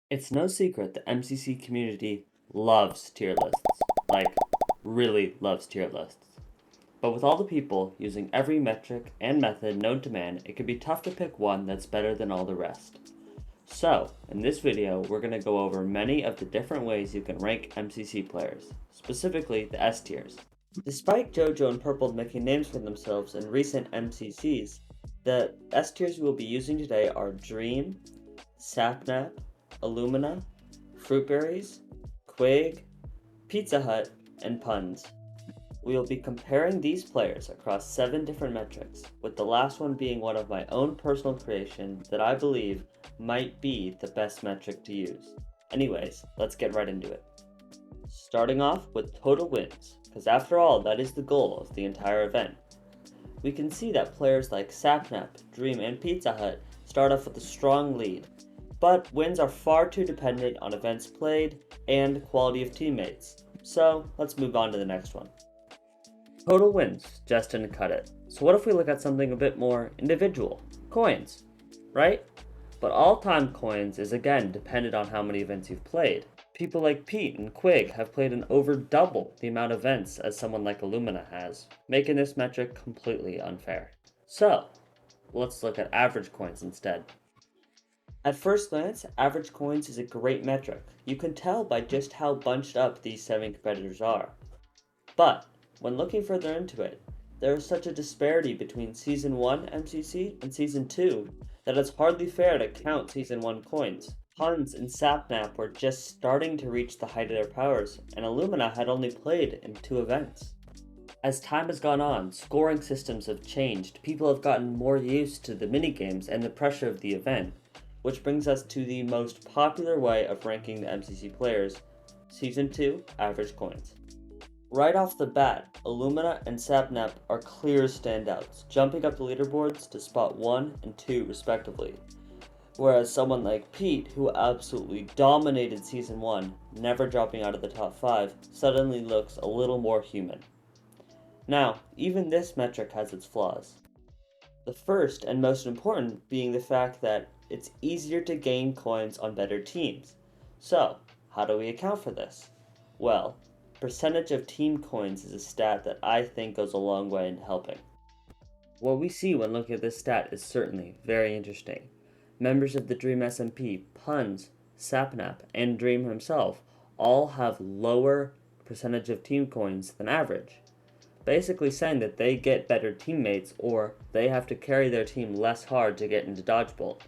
It's no secret the MCC community loves tier lists. Like, really loves tier lists. But with all the people using every metric and method known to man, it can be tough to pick one that's better than all the rest. So, in this video, we're going to go over many of the different ways you can rank MCC players, specifically the S tiers. Despite JoJo and Purple making names for themselves in recent MCCs, the S tiers we will be using today are Dream, Sapnap, Illumina, Fruitberries, Quig, Pizza Hut, and Puns. We will be comparing these players across 7 different metrics, with the last one being one of my own personal creation that I believe might be the best metric to use. Anyways, let's get right into it. Starting off with total wins, because after all, that is the goal of the entire event. We can see that players like Sapnap, Dream, and Pizza Hut start off with a strong lead, but wins are far too dependent on events played and quality of teammates. So let's move on to the next one. Total wins just didn't cut it. So what if we look at something a bit more individual? Coins, right? But all-time coins is again dependent on how many events you've played. People like Pete and Quig have played an over double the amount of events as someone like Illumina has, making this metric completely unfair. So, let's look at average coins instead. At first glance, average coins is a great metric. You can tell by just how bunched up these 7 competitors are. But, when looking further into it, there is such a disparity between Season 1 MCC and Season 2 that it's hardly fair to count Season 1 coins. Puns and Sapnap were just starting to reach the height of their powers, and Illumina had only played in 2 events. As time has gone on, scoring systems have changed, people have gotten more used to the minigames and the pressure of the event, which brings us to the most popular way of ranking the MCC players, Season 2 average coins. Right off the bat, Illumina and Sapnap are clear standouts, jumping up the leaderboards to spot 1 and 2 respectively. Whereas someone like Pete, who absolutely dominated Season 1, never dropping out of the top 5, suddenly looks a little more human. Now, even this metric has its flaws. The first and most important being the fact that it's easier to gain coins on better teams. So, how do we account for this? Well, percentage of team coins is a stat that I think goes a long way in helping. What we see when looking at this stat is certainly very interesting. Members of the Dream SMP, Puns, Sapnap, and Dream himself all have lower percentage of team coins than average, basically saying that they get better teammates or they have to carry their team less hard to get into Dodgeball,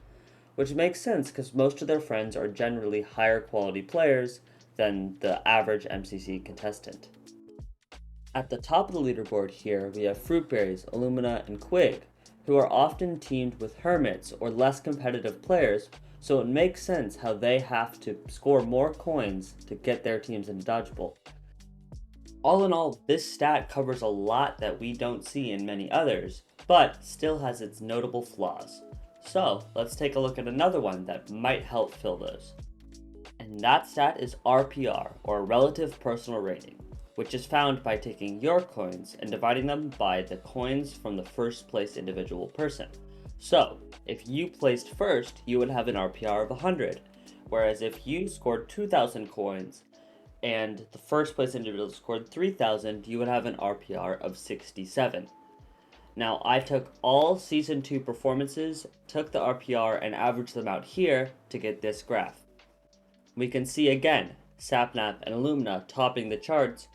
which makes sense because most of their friends are generally higher quality players than the average MCC contestant. At the top of the leaderboard here, we have Fruitberries, Illumina, and Quig, who are often teamed with Hermits or less competitive players, so it makes sense how they have to score more coins to get their teams into Dodgeball. All in all, this stat covers a lot that we don't see in many others, but still has its notable flaws. So, let's take a look at another one that might help fill those. And that stat is RPR, or Relative Personal Rating, which is found by taking your coins and dividing them by the coins from the first place individual person. So, if you placed first, you would have an RPR of 100, whereas if you scored 2,000 coins and the first place individual scored 3,000, you would have an RPR of 67. Now, I took all Season 2 performances, took the RPR, and averaged them out here to get this graph. We can see again, Sapnap and Illumina topping the charts,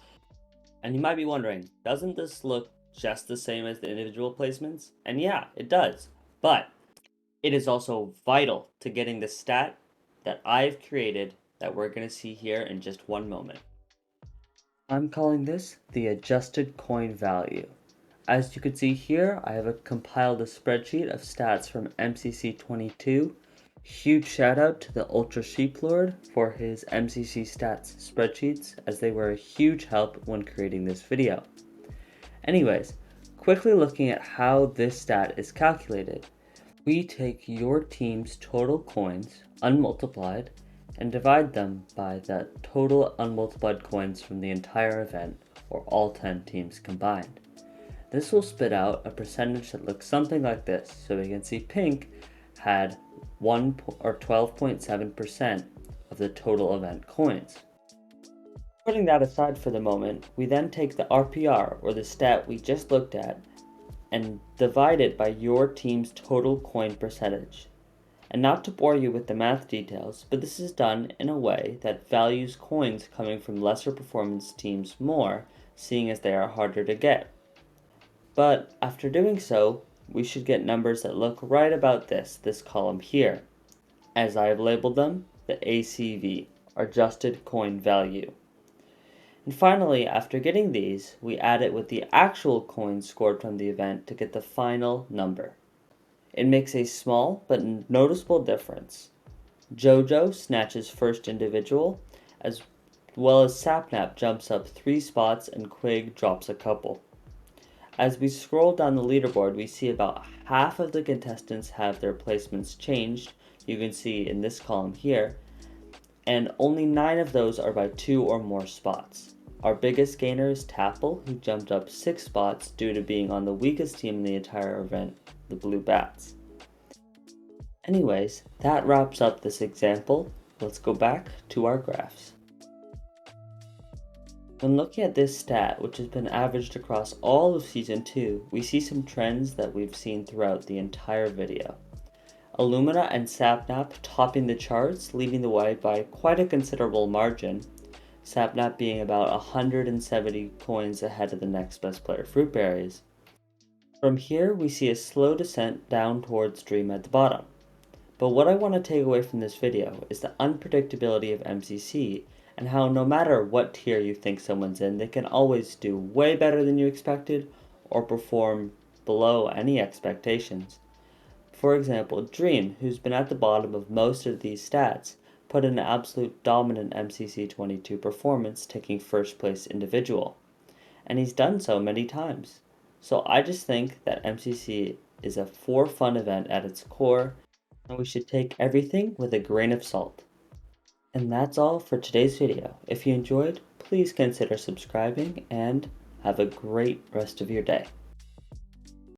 and you might be wondering, doesn't this look just the same as the individual placements? And yeah, it does, but it is also vital to getting the stat that I've created that we're going to see here in just one moment. I'm calling this the adjusted coin value. As you can see here, I have compiled a spreadsheet of stats from MCC 22. Huge shout out to the Ultra Sheep Lord for his MCC stats spreadsheets, as they were a huge help when creating this video. Anyways, quickly looking at how this stat is calculated. We take your team's total coins, unmultiplied, and divide them by the total unmultiplied coins from the entire event, or all 10 teams combined. This will spit out a percentage that looks something like this. So we can see pink had 12.7% of the total event coins. Putting that aside for the moment, we then take the RPR, or the stat we just looked at, and divide it by your team's total coin percentage. And not to bore you with the math details, but this is done in a way that values coins coming from lesser performance teams more, seeing as they are harder to get. But after doing so, we should get numbers that look right about this column here, as I have labeled them, the ACV, or adjusted coin value. And finally, after getting these, we add it with the actual coins scored from the event to get the final number. It makes a small but noticeable difference. JoJo snatches first individual, as well as Sapnap jumps up 3 spots and Quig drops a couple. As we scroll down the leaderboard, we see about half of the contestants have their placements changed, you can see in this column here, and only 9 of those are by 2 or more spots. Our biggest gainer is Tapple, who jumped up 6 spots due to being on the weakest team in the entire event, the Blue Bats. Anyways, that wraps up this example. Let's go back to our graphs. When looking at this stat, which has been averaged across all of Season 2, we see some trends that we've seen throughout the entire video. Illumina and Sapnap topping the charts, leading the way by quite a considerable margin, Sapnap being about 170 coins ahead of the next best player, Fruitberries. From here, we see a slow descent down towards Dream at the bottom. But what I want to take away from this video is the unpredictability of MCC, and how no matter what tier you think someone's in, they can always do way better than you expected, or perform below any expectations. For example, Dream, who's been at the bottom of most of these stats, put in an absolute dominant MCC 22 performance, taking first place individual. And he's done so many times. So I just think that MCC is a for fun event at its core, and we should take everything with a grain of salt. And that's all for today's video. If you enjoyed, please consider subscribing and have a great rest of your day.